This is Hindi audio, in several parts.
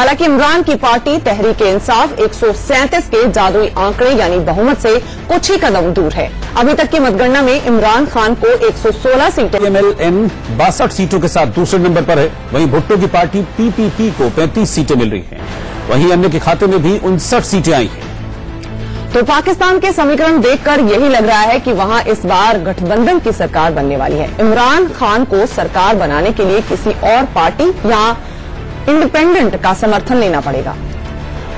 हालांकि इमरान की पार्टी तहरीक इंसाफ 137 के जादुई आंकड़े यानी बहुमत से कुछ ही कदम दूर है। अभी तक की मतगणना में इमरान खान को 116 सीटें, PMLN 62 सीटों के साथ दूसरे नंबर पर है। वहीं भुट्टो की पार्टी PPP को 35 सीटें मिल रही हैं। वहीं अन्य के खाते में भी 59 सीटें आई हैं। तो पाकिस्तान के समीकरण देखकर यही लग रहा है कि वहां इस बार गठबंधन की सरकार बनने वाली है। इमरान खान को सरकार बनाने के लिए किसी और पार्टी या इंडिपेंडेंट का समर्थन लेना पड़ेगा।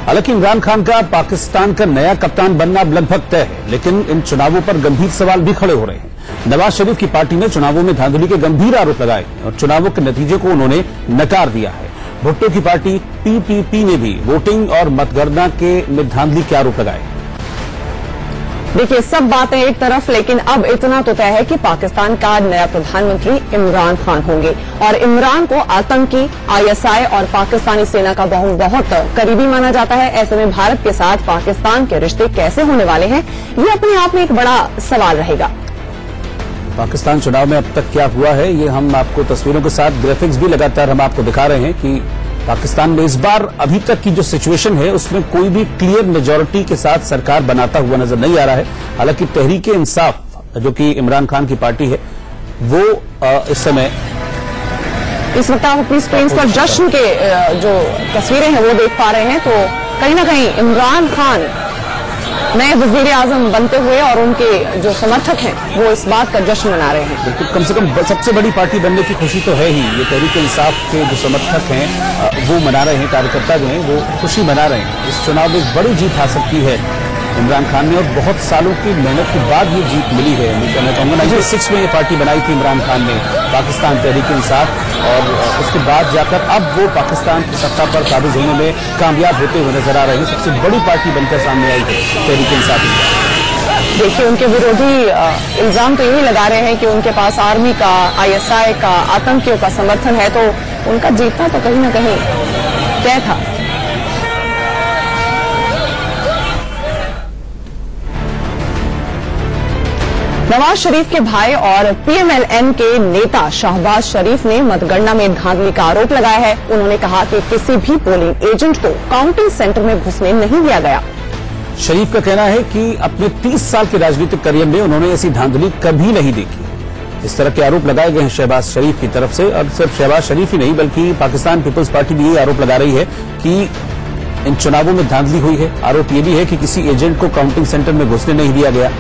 हालांकि इमरान खान का पाकिस्तान का नया कप्तान बनना अब लगभग तय है, लेकिन इन चुनावों पर गंभीर सवाल भी खड़े हो रहे हैं। नवाज शरीफ की पार्टी ने चुनावों में धांधली के गंभीर आरोप लगाए और चुनावों के नतीजे को उन्होंने नकार दिया है। भुट्टो की पार्टी PPP ने भी वोटिंग और मतगणना में धांधली के आरोप लगाए। देखिए, सब बातें एक तरफ, लेकिन अब इतना तो तय है कि पाकिस्तान का नया प्रधानमंत्री इमरान खान होंगे और इमरान को आतंकी, ISI और पाकिस्तानी सेना का बहुत करीबी माना जाता है। ऐसे में भारत के साथ पाकिस्तान के रिश्ते कैसे होने वाले हैं, ये अपने आप में एक बड़ा सवाल रहेगा। पाकिस्तान चुनाव में अब तक क्या हुआ है, ये हम आपको तस्वीरों के साथ ग्राफिक्स भी लगातार हम आपको दिखा रहे हैं कि पाकिस्तान में इस बार अभी तक की जो सिचुएशन है उसमें कोई भी क्लियर मेजॉरिटी के साथ सरकार बनाता हुआ नजर नहीं आ रहा है। हालांकि तहरीक इंसाफ जो कि इमरान खान की पार्टी है वो इस समय इस वक्त आप अपनी स्क्रीन पर जश्न के जो तस्वीरें हैं वो देख पा रहे हैं। तो कहीं ना कहीं इमरान खान नए वजीर आजम बनते हुए और उनके जो समर्थक हैं वो इस बात का जश्न मना रहे हैं। बिल्कुल, कम से कम सबसे बड़ी पार्टी बनने की खुशी तो है ही। ये तहरीक इंसाफ के जो समर्थक हैं वो मना रहे हैं, कार्यकर्ता जो हैं वो खुशी मना रहे हैं। इस चुनाव में एक बड़ी जीत हासिल की है इमरान खान ने और बहुत सालों की मेहनत के बाद ये जीत मिली है। मैं कहूंगा 96 में ये पार्टी बनाई थी इमरान खान ने, पाकिस्तान तहरीक इंसाफ, और उसके बाद जाकर अब वो पाकिस्तान की सत्ता पर काबिज होने में कामयाब होते हुए नजर आ रहे हैं। सबसे बड़ी पार्टी बनकर सामने आई है तहरीक इंसाफ। देखिए, उनके विरोधी इल्जाम तो यही लगा रहे हैं कि उनके पास आर्मी का, ISI का, आतंकियों का समर्थन है, तो उनका जीतना तो कहीं ना कहीं तय था। नवाज शरीफ के भाई और PMLN के नेता शहबाज शरीफ ने मतगणना में धांधली का आरोप लगाया है। उन्होंने कहा कि किसी भी पोलिंग एजेंट को काउंटिंग सेंटर में घुसने नहीं दिया गया। शरीफ का कहना है कि अपने 30 साल के राजनीतिक करियर में उन्होंने ऐसी धांधली कभी नहीं देखी। इस तरह के आरोप लगाए गए हैं शहबाज शरीफ की तरफ से। और सिर्फ शहबाज शरीफ ही नहीं बल्कि पाकिस्तान पीपल्स पार्टी भी ये आरोप लगा रही है कि इन चुनावों में धांधली हुई है। आरोप ये भी है कि किसी एजेंट को काउंटिंग सेंटर में घुसने नहीं दिया गया।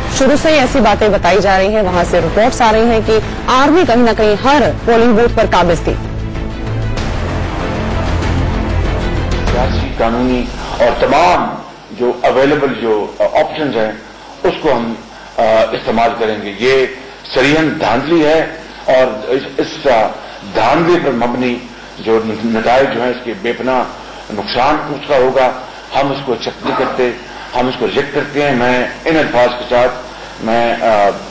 शुरू से ही ऐसी बातें बताई जा रही हैं, वहां से रिपोर्ट्स आ रही हैं कि आर्मी कहीं न कहीं हर पोलिंग बूथ पर काबिज थी। सियासी, कानूनी और तमाम जो अवेलेबल जो ऑप्शंस हैं उसको हम इस्तेमाल करेंगे। ये सरीहन धांधली है और इस धांधली पर मबनी जो नताइज जो है इसके बेपनाह नुकसान उसका होगा, हम उसको एक्सेप्ट नहीं करते, हम इसको रिजेक्ट करते हैं। मैं इन अल्फाज के साथ मैं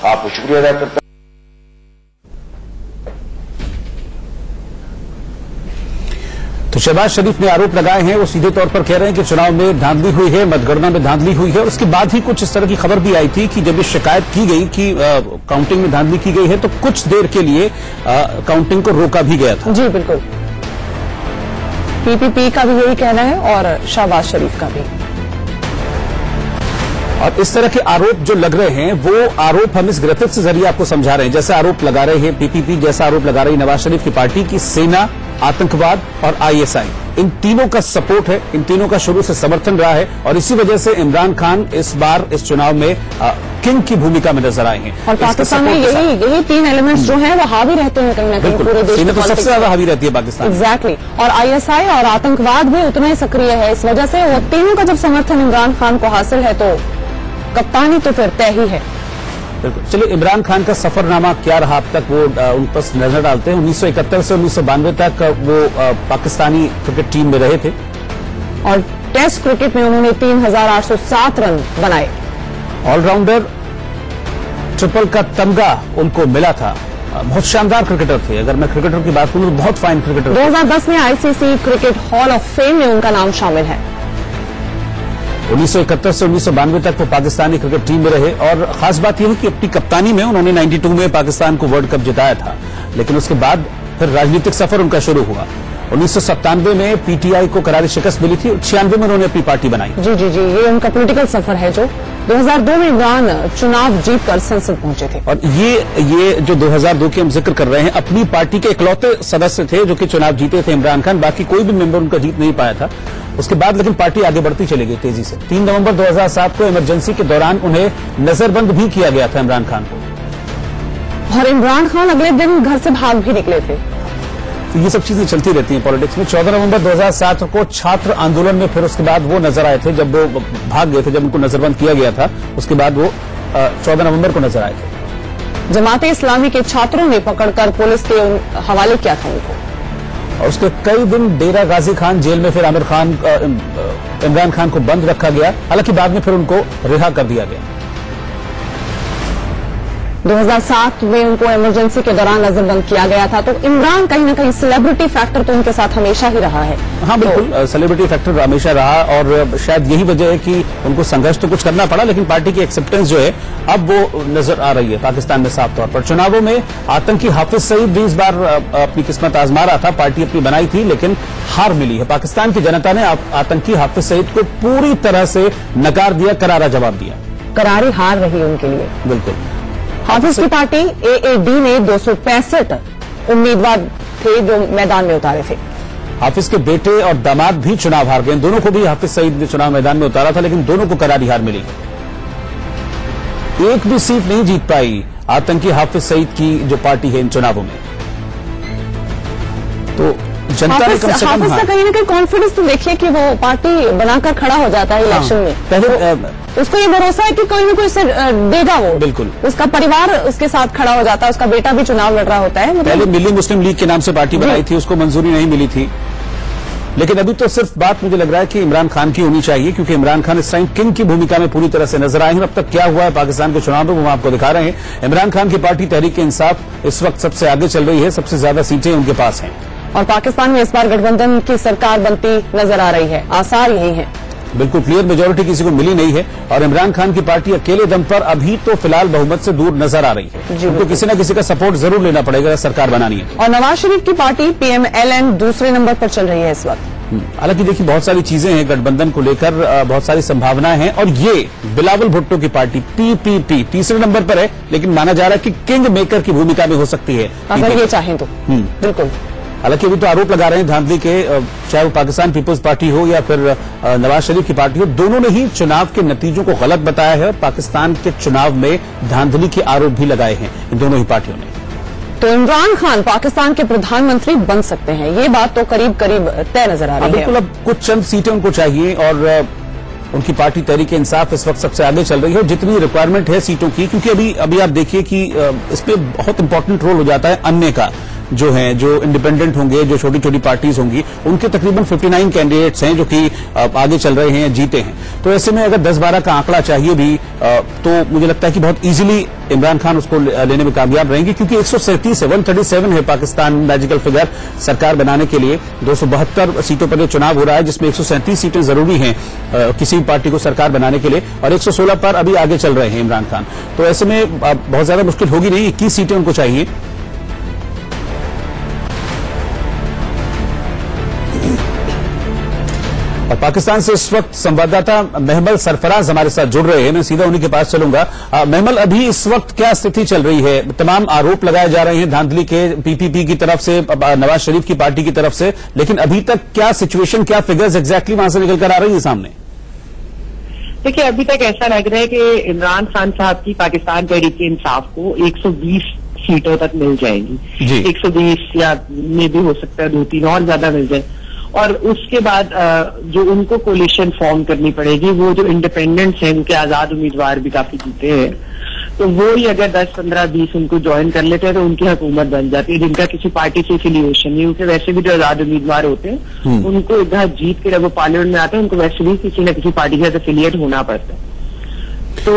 आपको शुक्रिया अदा करता हूं। तो शहबाज शरीफ ने आरोप लगाए हैं, वो सीधे तौर पर कह रहे हैं कि चुनाव में धांधली हुई है, मतगणना में धांधली हुई है। और उसके बाद ही कुछ इस तरह की खबर भी आई थी कि जब ये शिकायत की गई कि काउंटिंग में धांधली की गई है तो कुछ देर के लिए काउंटिंग को रोका भी गया था। जी बिल्कुल, PPP का भी यही कहना है और शहबाज शरीफ का भी। और इस तरह के आरोप जो लग रहे हैं वो आरोप हम इस ग्राफिक्स के जरिए आपको समझा रहे हैं। जैसे आरोप लगा रहे हैं PPP, जैसा आरोप लगा रही नवाज शरीफ की पार्टी की सेना, आतंकवाद और ISI, इन तीनों का सपोर्ट है, इन तीनों का शुरू से समर्थन रहा है। और इसी वजह से इमरान खान इस बार इस चुनाव में किंग की भूमिका में नजर आए हैं। और पाकिस्तान में यही तीन एलिमेंट्स जो हैं वो हावी रहते हैं कहीं ना कहीं पूरे देश में। तो सबसे ज्यादा हावी रहती है पाकिस्तान। एग्जैक्टली। और ISI और आतंकवाद भी उतना ही सक्रिय है। इस वजह से वो तीनों का जब समर्थन इमरान खान को हासिल है तो कप्तानी तो फिर तय ही है। बिल्कुल। चलिए, इमरान खान का सफरनामा क्या रहा अब तक वो उन पर नजर डालते हैं। 1971 से 1992 तक वो पाकिस्तानी क्रिकेट टीम में रहे थे और टेस्ट क्रिकेट में उन्होंने 3807 रन बनाए। ऑलराउंडर ट्रिपल का तमगा उनको मिला था। बहुत शानदार क्रिकेटर थे। अगर मैं क्रिकेटर की बात करूं तो बहुत फाइन क्रिकेटर। 2010 में ICC cricket hall of fame में उनका नाम शामिल है। 1971 से 1992 तक वो पाकिस्तानी क्रिकेट टीम में रहे। और खास बात यह है कि अपनी कप्तानी में उन्होंने 92 में पाकिस्तान को वर्ल्ड कप जिताया था। लेकिन उसके बाद फिर राजनीतिक सफर उनका शुरू हुआ 1997 में पीटीआई को करारी शिकस्त मिली थी, 96 में उन्होंने अपनी पार्टी बनाई। जी जी जी, ये उनका पॉलिटिकल सफर है जो 2002 में इमरान चुनाव जीतकर संसद पहुंचे थे। और ये जो 2002 की हम जिक्र कर रहे हैं, अपनी पार्टी के इकलौते सदस्य थे जो कि चुनाव जीते थे, इमरान खान। बाकी कोई भी मेंबर उनका जीत नहीं पाया था। उसके बाद लेकिन पार्टी आगे बढ़ती चली गई तेजी से। 3 नवंबर 2007 को इमरजेंसी के दौरान उन्हें नजरबंद भी किया गया था इमरान खान को। और इमरान खान अगले दिन घर से भाग भी निकले थे। तो ये सब चीजें चलती रहती हैं पॉलिटिक्स में। 14 नवंबर 2007 को छात्र आंदोलन में फिर उसके बाद वो नजर आए थे, जब वो भाग गए थे, जब उनको नजरबंद किया गया था। उसके बाद वो 14 नवंबर को नजर आए थे। जमाते इस्लामी के छात्रों ने पकड़कर पुलिस के हवाले किया था उनको। और उसके कई दिन डेरा गाजी खान जेल में फिर इमरान खान को बंद रखा गया। हालांकि बाद में फिर उनको रिहा कर दिया गया। 2007 में उनको इमरजेंसी के दौरान नजरबंद किया गया था। तो इमरान कहीं ना कहीं सेलिब्रिटी फैक्टर तो उनके साथ हमेशा ही रहा है। हाँ बिल्कुल, सेलिब्रिटी फैक्टर हमेशा रहा और शायद यही वजह है कि उनको संघर्ष तो कुछ करना पड़ा, लेकिन पार्टी की एक्सेप्टेंस जो है अब वो नजर आ रही है पाकिस्तान में साफ तौर पर। चुनावों में आतंकी हाफिज सईद भी इस बार अपनी किस्मत आजमा रहा था। पार्टी अपनी बनाई थी लेकिन हार मिली है। पाकिस्तान की जनता ने आतंकी हाफिज सईद को पूरी तरह से नकार दिया, करारा जवाब दिया। करारी हार रही उनके लिए। बिल्कुल। हाफिज की पार्टी एएडी ने 265 उम्मीदवार थे जो मैदान में उतारे थे। हाफिज के बेटे और दामाद भी चुनाव हार गए। दोनों को भी हाफिज सईद ने चुनाव मैदान में उतारा था, लेकिन दोनों को करारी हार मिली। एक भी सीट नहीं जीत पाई आतंकी हाफिज सईद की जो पार्टी है इन चुनावों में। तो जनता ने कम से कम हाफिज का कहीं ना कहीं कॉन्फिडेंस तो देखिए कि वो पार्टी बनाकर खड़ा हो जाता है इलेक्शन में। पहले उसको ये भरोसा है कि कोई ना कोई देगा वो। बिल्कुल। उसका परिवार उसके साथ खड़ा हो जाता है, उसका बेटा भी चुनाव लड़ रहा होता है। पहले मिली मुस्लिम लीग के नाम से पार्टी बनाई थी, उसको मंजूरी नहीं मिली थी। लेकिन अभी तो सिर्फ बात मुझे लग रहा है कि इमरान खान की होनी चाहिए, क्योंकि इमरान खान इस टाइम किंग की भूमिका में पूरी तरह से नजर आए हैं। अब तक क्या हुआ है पाकिस्तान के चुनाव में वो हम आपको दिखा रहे हैं। इमरान खान की पार्टी तहरीक इंसाफ इस वक्त सबसे आगे चल रही है, सबसे ज्यादा सीटें उनके पास हैं। और पाकिस्तान में इस बार गठबंधन की सरकार बनती नजर आ रही है, आसार यही है। बिल्कुल क्लियर मेजोरिटी किसी को मिली नहीं है और इमरान खान की पार्टी अकेले दम पर अभी तो फिलहाल बहुमत से दूर नजर आ रही है। उनको किसी न किसी का सपोर्ट जरूर लेना पड़ेगा सरकार बनानी है। और नवाज शरीफ की पार्टी PMLN दूसरे नंबर पर चल रही है इस वक्त। हालांकि देखिए बहुत सारी चीजें हैं गठबंधन को लेकर, बहुत सारी संभावनाएं हैं। और ये बिलावल भुट्टो की पार्टी PPP तीसरे नंबर पर है, लेकिन माना जा रहा है कि किंग मेकर की भूमिका में हो सकती है अगर ये चाहें तो। बिल्कुल। हालांकि अभी तो आरोप लगा रहे हैं धांधली के, चाहे वो पाकिस्तान पीपल्स पार्टी हो या फिर नवाज शरीफ की पार्टी हो, दोनों ने ही चुनाव के नतीजों को गलत बताया है और पाकिस्तान के चुनाव में धांधली के आरोप भी लगाए हैं इन दोनों ही पार्टियों ने। तो इमरान खान पाकिस्तान के प्रधानमंत्री बन सकते हैं, ये बात तो करीब करीब तय नजर आ रही है। बिल्कुल, अब कुछ चंद सीटें उनको चाहिए और उनकी पार्टी तहरीक इंसाफ इस वक्त सबसे आगे चल रही है। जितनी रिक्वायरमेंट है सीटों की, क्योंकि अभी आप देखिए कि इसमें बहुत इंपॉर्टेंट रोल हो जाता है अन्य का, जो इंडिपेंडेंट होंगे, जो छोटी छोटी पार्टीज होंगी, उनके तकरीबन 59 कैंडिडेट्स हैं जो कि आगे चल रहे हैं, जीते हैं। तो ऐसे में अगर 10-12 का आंकड़ा चाहिए भी तो मुझे लगता है कि बहुत इजीली इमरान खान उसको लेने में कामयाब रहेंगे, क्योंकि 137 है, 137 है पाकिस्तान मैजिकल फिगर सरकार बनाने के लिए। 272 सीटों पर चुनाव हो रहा है, जिसमें 137 सीटें जरूरी हैं किसी भी पार्टी को सरकार बनाने के लिए, और 116 पर अभी आगे चल रहे हैं इमरान खान। तो ऐसे में बहुत ज्यादा मुश्किल होगी नहीं, 21 सीटें उनको चाहिए। और पाकिस्तान से इस वक्त संवाददाता महमल सरफराज हमारे साथ जुड़ रहे हैं, मैं सीधा उन्हीं के पास चलूंगा। महमल, अभी इस वक्त क्या स्थिति चल रही है? तमाम आरोप लगाए जा रहे हैं धांधली के, PPP की तरफ से, नवाज शरीफ की पार्टी की तरफ से, लेकिन अभी तक क्या सिचुएशन, क्या फिगर्स एग्जैक्टली वहां से निकल कर आ रही है सामने? देखिए, अभी तक ऐसा लग रहा है कि इमरान खान साहब की पाकिस्तान तहरीक इंसाफ को 120 सीटों तक मिल जाएंगी। 120 या में भी हो सकता है 2-3 और ज्यादा मिल जाए। और उसके बाद जो उनको कोलिशन फॉर्म करनी पड़ेगी, वो जो इंडिपेंडेंट्स हैं, उनके आजाद उम्मीदवार भी काफी जीते हैं, तो वो ही अगर 10, 15, 20 उनको ज्वाइन कर लेते हैं तो उनकी हुकूमत बन जाती है, जिनका किसी पार्टी से एफिलिएशन नहीं। क्योंकि वैसे भी जो आजाद उम्मीदवार होते हैं उनको इधर जीत के जब वो पार्लियामेंट में आते हैं, उनको वैसे भी किसी न किसी पार्टी के साथ एफिलिएट होना पड़ता है। तो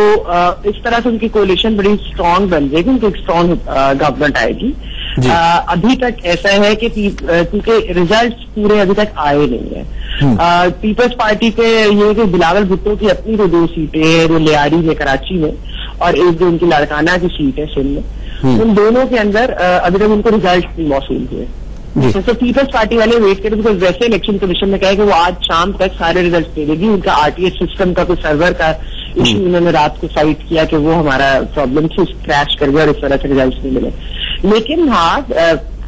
इस तरह से उनकी कोलिशन बड़ी स्ट्रांग बन जाएगी, उनकी एक स्ट्रांग गवर्नमेंट आएगी। अभी तक ऐसा है कि क्योंकि रिजल्ट पूरे अभी तक आए नहीं है। पीपल्स पार्टी के ये कि बिलावल भुट्टो की अपनी जो 2 सीटें हैं, वो लियारी है कराची में, और एक जो उनकी लाड़काना की सीट है सिंध में, उन दोनों के अंदर अभी तक उनको रिजल्ट नहीं मौसूल हुए। तो पीपल्स पार्टी वाले वेट करें, बिकॉज वैसे इलेक्शन कमीशन ने कहा है कि वो आज शाम तक सारे रिजल्ट दे देगी। उनका आरटीएस सिस्टम का कोई सर्वर का इश्यू उन्होंने रात को साइट किया कि वो हमारा प्रॉब्लम थी, क्रैश कर गया और इस तरह से रिजल्ट नहीं मिले। लेकिन हाँ,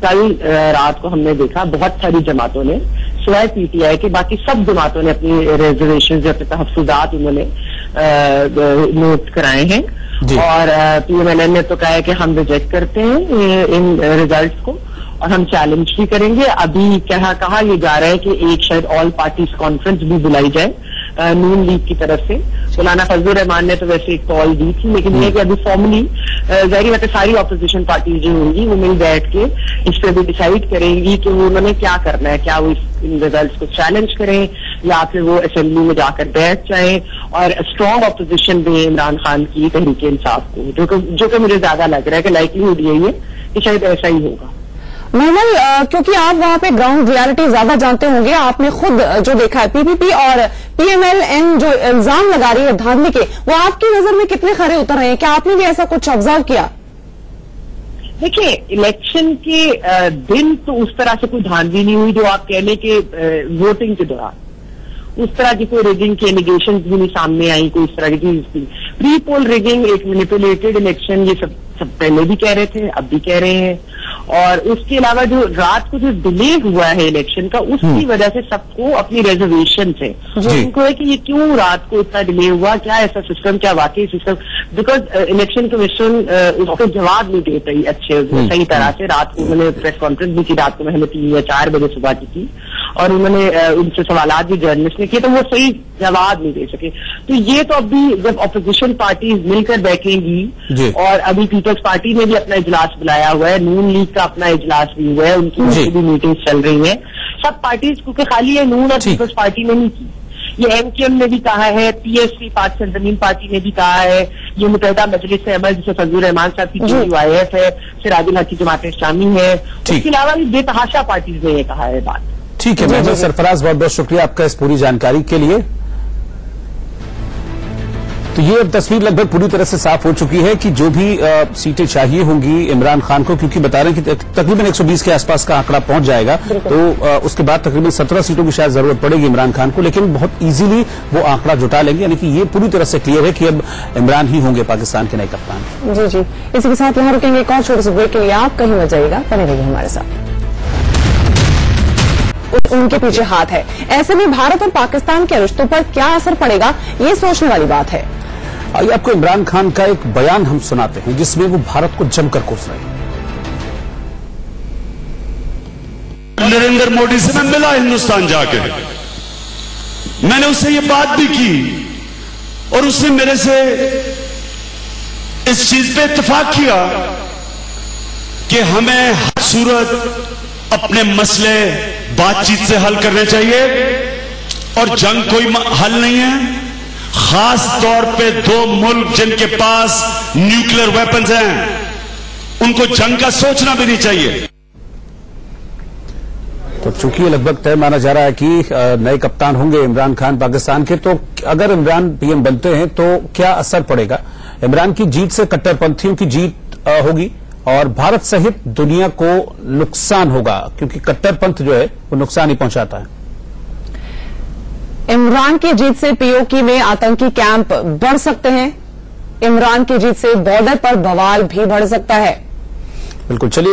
कल रात को हमने देखा बहुत सारी जमातों ने, सिवाय पीटीआई के बाकी सब जमातों ने अपनी रिजर्वेशन या अपने तहफ्फुजात उन्होंने नोट कराए हैं। और पीएमएलएन ने तो कहा है कि हम रिजेक्ट करते हैं इन रिजल्ट्स को और हम चैलेंज भी करेंगे। अभी कहा ये जा रहा है कि एक शायद ऑल पार्टीज कॉन्फ्रेंस भी बुलाई जाए नून लीग की तरफ से। मौलाना फजलुर रहमान ने तो वैसे एक कॉल दी थी, लेकिन ये कि अभी फॉर्मली जाहिर बात है सारी ऑपोजिशन पार्टीज जो होंगी वो मिल बैठ के इस पर भी डिसाइड करेंगी कि वो उन्होंने क्या करना है, क्या वो इन रिजल्ट्स को चैलेंज करें या फिर वो असेंबली में जाकर बैठ जाएं और स्ट्रॉन्ग ऑपोजिशन दें इमरान खान की तहरीक इंसाफ को, जो कि मुझे ज्यादा लग रहा है कि लाइकलीहुड यही है कि शायद ऐसा ही होगा। नॉर्मल, क्योंकि आप वहां पे ग्राउंड रियलिटी ज्यादा जानते होंगे, आपने खुद जो देखा है पीपीपी और पीएमएलएन जो इल्जाम लगा रही है धांधली के, वो आपकी नजर में कितने खरे उतर रहे हैं? क्या आपने भी ऐसा कुछ ऑब्जर्व किया? देखिए, इलेक्शन के दिन तो उस तरह से कोई धांधली नहीं हुई जो आप कह लें कि वोटिंग के दौरान उस तरह की कोई रिगिंग की एलिगेशन भी नहीं सामने आई, कोई इस तरह की चीज थी। प्री पोल रिगिंग, एक मैनिपुलेटेड इलेक्शन, ये सब पहले भी कह रहे थे, अब भी कह रहे हैं। और उसके अलावा जो रात को जो डिले हुआ है इलेक्शन का, उसकी वजह से सबको अपनी रिजर्वेशन है उनको है कि ये क्यों रात को इतना डिले हुआ, क्या ऐसा सिस्टम, क्या वाकई सिस्टम, बिकॉज इलेक्शन कमीशन उसको जवाब नहीं देता ही अच्छे सही तरह से। रात को उन्होंने प्रेस कॉन्फ्रेंस भी की, रात को मैंने 3 या 4 बजे सुबह की थी और उन्होंने उनसे सवालात भी जर्नलिस्ट ने किए तो वो सही जवाब नहीं दे सके। तो ये तो अभी जब अपोजिशन पार्टीज मिलकर बैठेंगी, और अभी पीपल्स पार्टी ने भी अपना इजलास बुलाया हुआ है, नून लीग का अपना इजलास भी हुआ है, उनकी भी मीटिंग चल रही है, सब पार्टीज क्योंकि खाली है नून और पीपल्स पार्टी ने नहीं की, ये एमकेएम ने भी कहा है, पीएसपी पाक सरजमीन पार्टी ने भी कहा है, ये मुत्तहिदा मजलिस अमल जिसे फजलुर रहमान साहब की QIF है, सिराजुल हक की जमात इस्लामी है, इसके अलावा भी बेतहाशा पार्टीज ने ये कहा है बात। ठीक है महमूद सरफराज, बहुत बहुत शुक्रिया आपका इस पूरी जानकारी के लिए। तो ये अब तस्वीर लगभग पूरी तरह से साफ हो चुकी है कि जो भी सीटें चाहिए होंगी इमरान खान को, क्योंकि बता रहे हैं कि तकरीबन 120 के आसपास का आंकड़ा पहुंच जाएगा, तो उसके बाद तकरीबन 17 सीटों की शायद जरूरत पड़ेगी इमरान खान को, लेकिन बहुत इजीली वो आंकड़ा जुटा लेंगे। यानी कि ये पूरी तरह से क्लियर है कि अब इमरान ही होंगे पाकिस्तान के नए कप्तान। जी जी, इसी के साथ यहां रुकेंगे, एक और छोटे से ब्रेक के लिए। आप कहीं मत जाइएगा, बने रहिए हमारे साथ। उनके पीछे हाथ है, ऐसे में भारत और पाकिस्तान के रिश्तों पर क्या असर पड़ेगा, ये सोचने वाली बात है। आइए आपको इमरान खान का एक बयान हम सुनाते हैं जिसमें वो भारत को जमकर कोस रहे हैं। नरेंद्र मोदी से मैं मिला हिंदुस्तान जाके, मैंने उससे ये बात भी की और उसने मेरे से इस चीज पे इत्तेफाक किया कि हमें हर सूरत अपने मसले बातचीत से हल करने चाहिए और जंग कोई हल नहीं है। खास तौर पे 2 मुल्क जिनके पास न्यूक्लियर वेपन्स हैं, उनको जंग का सोचना भी नहीं चाहिए। तो चूंकि लगभग तय माना जा रहा है कि नए कप्तान होंगे इमरान खान पाकिस्तान के, तो अगर इमरान पीएम बनते हैं तो क्या असर पड़ेगा? इमरान की जीत से कट्टरपंथियों की जीत होगी और भारत सहित दुनिया को नुकसान होगा, क्योंकि कट्टरपंथ जो है वो नुकसान ही पहुंचाता है। इमरान की जीत से पीओके में आतंकी कैंप बढ़ सकते हैं, इमरान की जीत से बॉर्डर पर बवाल भी बढ़ सकता है। बिल्कुल, चलिए